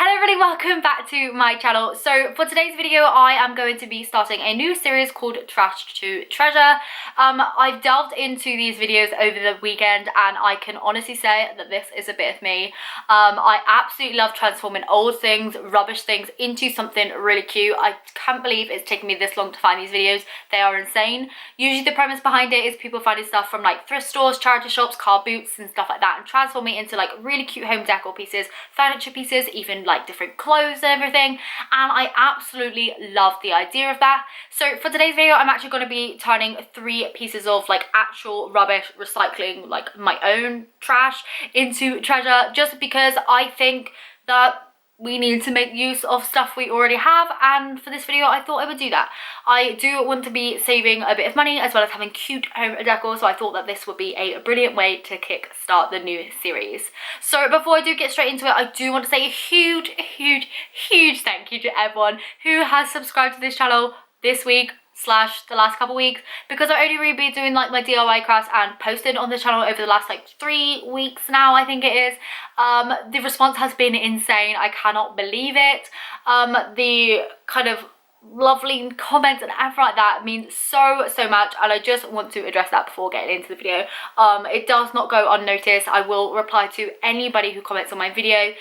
Hello everybody, welcome back to my channel. So for today's video, I am going to be starting a new series called Trash to Treasure. I've delved into these videos over the weekend and I can honestly say that this is a bit of me. I absolutely love transforming old things, rubbish things into something really cute. I can't believe it's taken me this long to find these videos. They are insane. Usually the premise behind it is people finding stuff from like thrift stores, charity shops, car boots and stuff like that and transforming it into like really cute home decor pieces, furniture pieces, even like different clothes and everything, and I absolutely love the idea of that. So for today's video, I'm actually going to be turning 3 pieces of like actual rubbish, recycling, like my own trash, into treasure, just because I think that we need to make use of stuff we already have, and for this video I thought I would do that. I do want to be saving a bit of money as well as having cute home decor, so I thought that this would be a brilliant way to kick start the new series. So before I do get straight into it, I do want to say a huge thank you to everyone who has subscribed to this channel this week / the last couple weeks, because I've only really been doing like my DIY crafts and posted on the channel over the last like 3 weeks now, I think it is. The response has been insane. I cannot believe it. The kind of lovely comments and everything like that means so much, and I just want to address that before getting into the video. It does not go unnoticed. I will reply to anybody who comments on my video.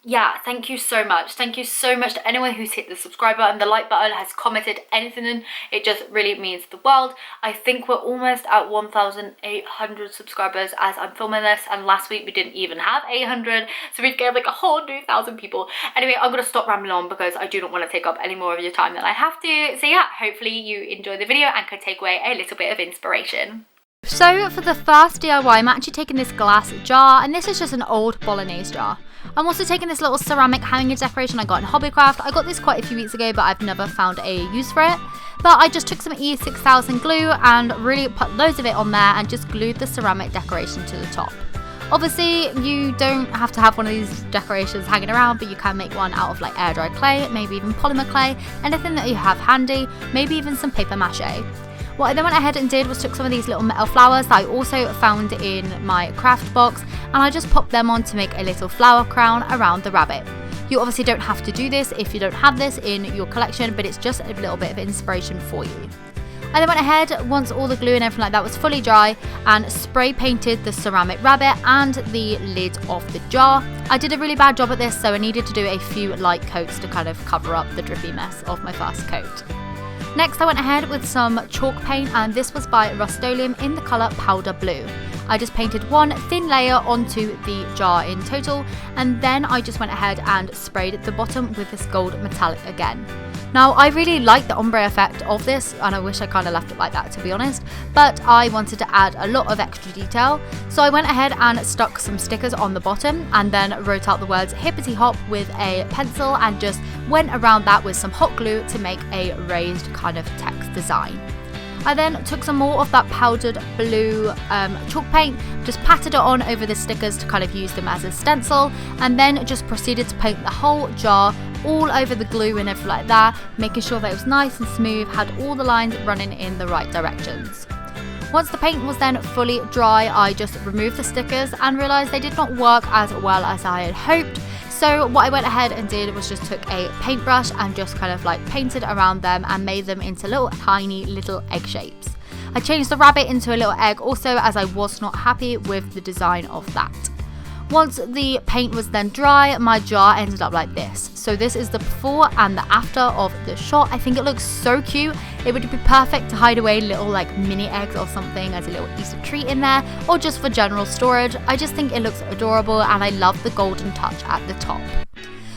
Yeah, thank you so much. Thank you so much to anyone who's hit the subscribe button, the like button, has commented anything. It just really means the world. I think we're almost at 1,800 subscribers as I'm filming this, and last week we didn't even have 800, so we've gained like a whole new 1,000 people. Anyway, I'm gonna stop rambling on because I do not want to take up any more of your time than I have to. So yeah, hopefully you enjoy the video and can take away a little bit of inspiration. So for the first DIY, I'm actually taking this glass jar, and this is just an old bolognese jar. I'm also taking this little ceramic hanging decoration I got in Hobbycraft. I got this quite a few weeks ago, but I've never found a use for it. But I just took some E6000 glue and really put loads of it on there and just glued the ceramic decoration to the top. Obviously, you don't have to have one of these decorations hanging around, but you can make one out of like air dry clay, maybe even polymer clay, anything that you have handy, maybe even some paper mache. What I then went ahead and did was took some of these little metal flowers that I also found in my craft box, and I just popped them on to make a little flower crown around the rabbit. You obviously don't have to do this if you don't have this in your collection, but it's just a little bit of inspiration for you. I then went ahead, once all the glue and everything like that was fully dry, and spray painted the ceramic rabbit and the lid of the jar. I did a really bad job at this, so I needed to do a few light coats to kind of cover up the drippy mess of my first coat. Next, I went ahead with some chalk paint, and this was by Rust-Oleum in the colour Powder Blue. I just painted one thin layer onto the jar in total, and then I just went ahead and sprayed the bottom with this gold metallic again. Now, I really like the ombre effect of this, and I wish I kind of left it like that, to be honest, but I wanted to add a lot of extra detail, so I went ahead and stuck some stickers on the bottom and then wrote out the words hippity hop with a pencil and just went around that with some hot glue to make a raised kind of text design. I then took some more of that powdered blue chalk paint, just patted it on over the stickers to kind of use them as a stencil, and then just proceeded to paint the whole jar all over the glue and everything like that, making sure that it was nice and smooth, had all the lines running in the right directions. Once the paint was then fully dry, I just removed the stickers and realised they did not work as well as I had hoped. So what I went ahead and did was just took a paintbrush and just kind of like painted around them and made them into little tiny little egg shapes. I changed the rabbit into a little egg also, as I was not happy with the design of that. Once the paint was then dry, my jar ended up like this. So this is the before and the after of the shot. I think it looks so cute. It would be perfect to hide away little like mini eggs or something as a little Easter treat in there, or just for general storage. I just think it looks adorable, and I love the golden touch at the top.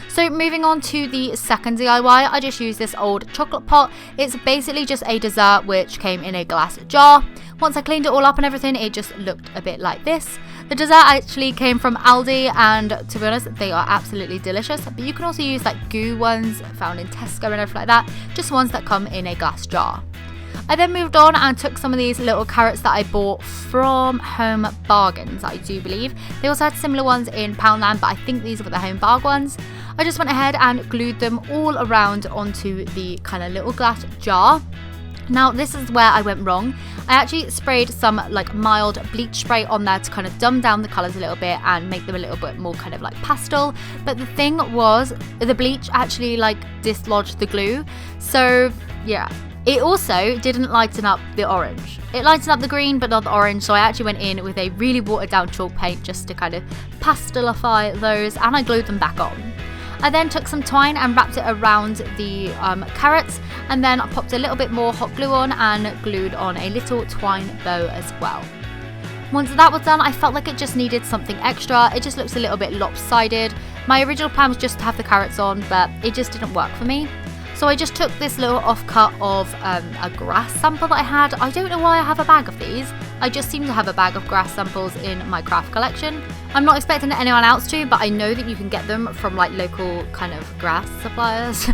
So moving on to the second DIY, I just used this old chocolate pot. It's basically just a dessert which came in a glass jar. Once I cleaned it all up and everything, it just looked a bit like this. The dessert actually came from Aldi, and to be honest, they are absolutely delicious, but you can also use like goo ones found in Tesco and everything like that, just ones that come in a glass jar. I then moved on and took some of these little carrots that I bought from Home Bargains, I do believe. They also had similar ones in Poundland, but I think these were the Home Bargain ones. I just went ahead and glued them all around onto the kind of little glass jar. Now this is where I went wrong. I actually sprayed some like mild bleach spray on there to kind of dumb down the colours a little bit and make them a little bit more kind of like pastel. But the thing was, the bleach actually like dislodged the glue. So yeah, it also didn't lighten up the orange. It lightened up the green but not the orange, so I actually went in with a really watered down chalk paint just to kind of pastelify those, and I glued them back on. I then took some twine and wrapped it around the carrots, and then I popped a little bit more hot glue on and glued on a little twine bow as well. Once that was done, I felt like it just needed something extra. It just looks a little bit lopsided. My original plan was just to have the carrots on, but it just didn't work for me. So I just took this little offcut of a grass sample that I had. I don't know why I have a bag of these. I just seem to have a bag of grass samples in my craft collection. I'm not expecting anyone else to, but I know that you can get them from like local kind of grass suppliers,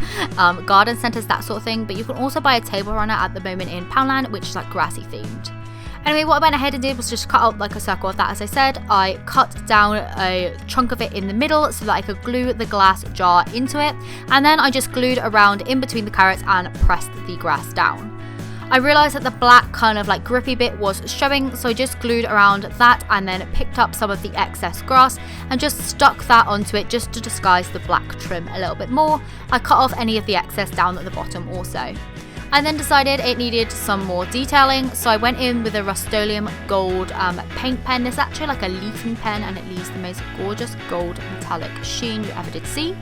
garden centres, that sort of thing. But you can also buy a table runner at the moment in Poundland, which is like grassy themed. Anyway, what I went ahead and did was just cut out like a circle of that. As I said, I cut down a chunk of it in the middle so that I could glue the glass jar into it. And then I just glued around in between the carrots and pressed the grass down. I realised that the black kind of like grippy bit was showing, so I just glued around that and then picked up some of the excess grass and just stuck that onto it just to disguise the black trim a little bit more. I cut off any of the excess down at the bottom also. I then decided it needed some more detailing, so I went in with a Rust-Oleum gold paint pen. This is actually like a leafing pen and it leaves the most gorgeous gold metallic sheen you ever did see.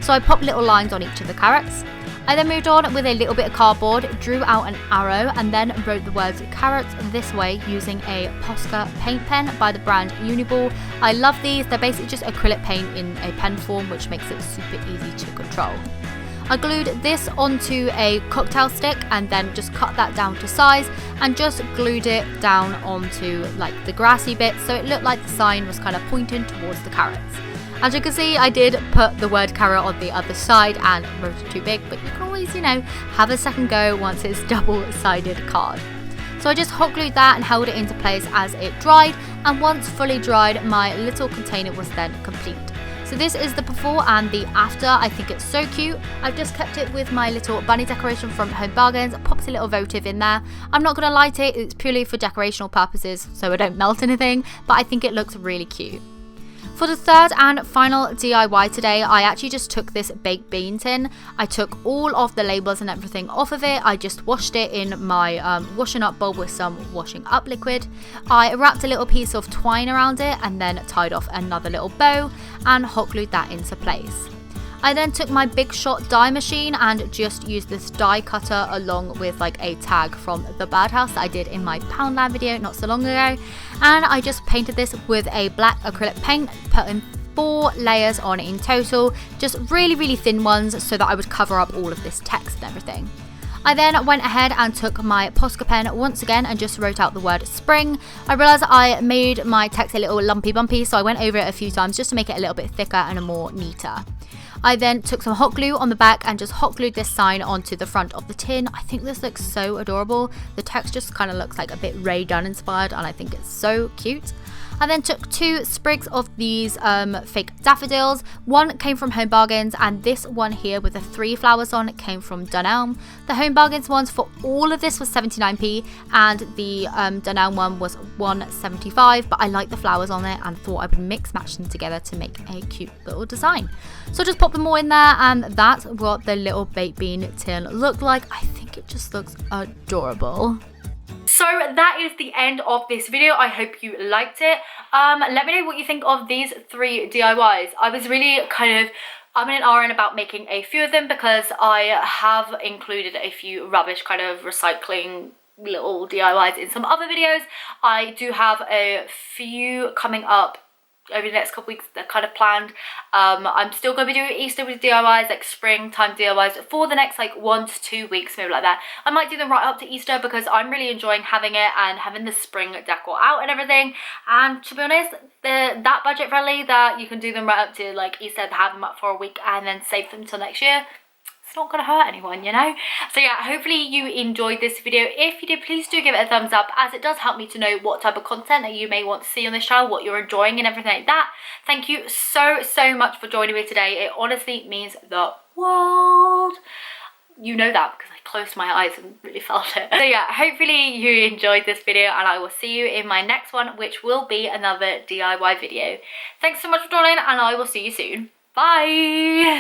So I popped little lines on each of the carrots. I then moved on with a little bit of cardboard, drew out an arrow and then wrote the words carrots this way using a Posca paint pen by the brand Uniball. I love these, they're basically just acrylic paint in a pen form, which makes it super easy to control. I glued this onto a cocktail stick and then just cut that down to size and just glued it down onto like the grassy bit so it looked like the sign was kind of pointing towards the carrots. As you can see, I did put the word carrot on the other side and wrote it too big, but you can always, you know, have a second go once it's double-sided card. So I just hot glued that and held it into place as it dried, and once fully dried, my little container was then complete. So this is the before and the after. I think it's so cute. I've just kept it with my little bunny decoration from Home Bargains. I popped a little votive in there. I'm not going to light it. It's purely for decorational purposes so I don't melt anything, but I think it looks really cute. For the third and final DIY today, I actually just took this baked bean tin. I took all of the labels and everything off of it. I just washed it in my washing up bowl with some washing up liquid. I wrapped a little piece of twine around it and then tied off another little bow and hot glued that into place. I then took my Big Shot die machine and just used this die cutter along with like a tag from the birdhouse that I did in my Poundland video not so long ago, and I just painted this with a black acrylic paint, putting 4 layers on in total, just really thin ones so that I would cover up all of this text and everything. I then went ahead and took my Posca pen once again and just wrote out the word spring. I realised I made my text a little lumpy bumpy, so I went over it a few times just to make it a little bit thicker and a more neater. I then took some hot glue on the back and just hot glued this sign onto the front of the tin. I think this looks so adorable. The text just kind of looks like a bit Ray Dunn inspired and I think it's so cute. I then took 2 sprigs of these fake daffodils. One came from Home Bargains and this one here with the 3 flowers on it came from Dunelm. The Home Bargains ones for all of this was 79p and the Dunelm one was 1.75, but I like the flowers on it and thought I would mix match them together to make a cute little design. So just pop them all in there and that's what the little baked bean tin looked like. I think it just looks adorable. So that is the end of this video. I hope you liked it. Let me know what you think of these 3 DIYs. I was really I'm in an RN about making a few of them because I have included a few rubbish kind of recycling little DIYs in some other videos. I do have a few coming up over the next couple weeks that are kind of planned. I'm still going to be doing Easter with DIYs, like springtime DIYs for the next like 1 to 2 weeks, maybe like that. I might do them right up to Easter because I'm really enjoying having it and having the spring decor out and everything. And to be honest, they're that budget friendly that you can do them right up to like Easter, have them up for a week and then save them till next year. It's not going to hurt anyone, you know? So yeah, hopefully you enjoyed this video. If you did, please do give it a thumbs up as it does help me to know what type of content that you may want to see on this channel, what you're enjoying and everything like that. Thank you so much for joining me today. It honestly means the world. You know that because I closed my eyes and really felt it. So yeah, hopefully you enjoyed this video, and I will see you in my next one, which will be another DIY video. Thanks so much for joining, and I will see you soon. Bye!